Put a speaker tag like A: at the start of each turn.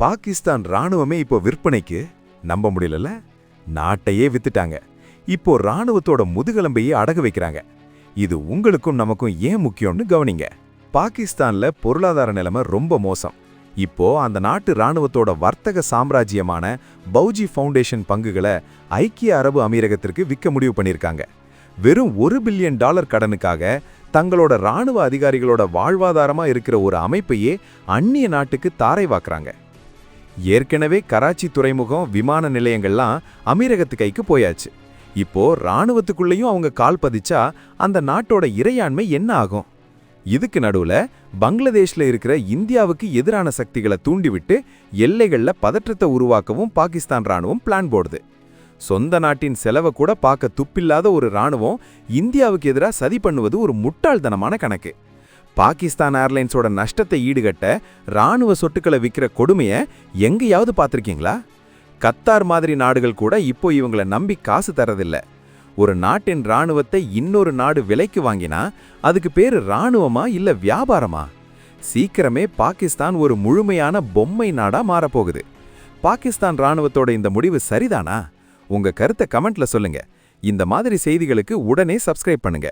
A: பாகிஸ்தான் ராணுவமே இப்போ விற்பனைக்கு நம்ப முடியலல்ல. நாட்டையே வித்துட்டாங்க. இப்போ ராணுவத்தோட முதுகெலும்பையே அடகு வைக்கிறாங்க. இது உங்களுக்கும் நமக்கும் ஏன் முக்கியம்னு கவனிங்க. பாகிஸ்தான்ல பொருளாதார நிலைமை ரொம்ப மோசம். இப்போ அந்த நாட்டு ராணுவத்தோட வர்த்தக சாம்ராஜ்யமான பௌஜி ஃபவுண்டேஷன் பங்குகளை ஐக்கிய அரபு அமீரகத்திற்கு விற்க முடிவு பண்ணியிருக்காங்க. வெறும் $1 பில்லியன் கடனுக்காக தங்களோட ராணுவ அதிகாரிகளோட வாழ்வாதாரமா இருக்கிற ஒரு அமைப்பையே அந்நிய நாட்டுக்கு தாரை வாக்குறாங்க. ஏற்கனவே கராச்சி துறைமுகம், விமான நிலையங்கள்லாம் அமீரகத்து கைக்கு போயாச்சு. இப்போ ராணுவத்துக்குள்ளேயும் அவங்க கால் பதிச்சா அந்த நாட்டோட இறையாண்மை என்ன ஆகும்? இதுக்கு நடுவுல பங்களாதேஷ்ல இருக்கிற இந்தியாவுக்கு எதிரான சக்திகளை தூண்டிவிட்டு எல்லைகள்ல பதற்றத்தை உருவாக்கவும் பாகிஸ்தான் ராணுவம் பிளான் போடுது. சொந்த நாட்டின் செலவை கூட பார்க்க துப்பில்லாத ஒரு ராணுவம் இந்தியாவுக்கு எதிராக சதி பண்ணுவது ஒரு முட்டாள்தனமான கணக்கு. பாகிஸ்தான் ஏர்லைன்ஸோட நஷ்டத்தை ஈடுகட்ட ராணுவ சொட்டுக்களை விற்கிற கொடுமையை எங்கேயாவது பார்த்துருக்கீங்களா? கத்தார் மாதிரி நாடுகள் கூட இப்போ இவங்களை நம்பி காசு தரதில்ல. ஒரு நாட்டின் ராணுவத்தை இன்னொரு நாடு விலைக்கு வாங்கினா அதுக்கு பேரு ராணுவமா இல்ல வியாபாரமா? சீக்கிரமே பாகிஸ்தான் ஒரு முழுமையான பொம்மை நாடா மாறப்போகுது. பாகிஸ்தான் ராணுவத்தோட இந்த முடிவு சரிதானா? உங்க கருத்தை கமெண்ட்ல சொல்லுங்க. இந்த மாதிரி செய்திகளுக்கு உடனே சப்ஸ்கிரைப் பண்ணுங்க.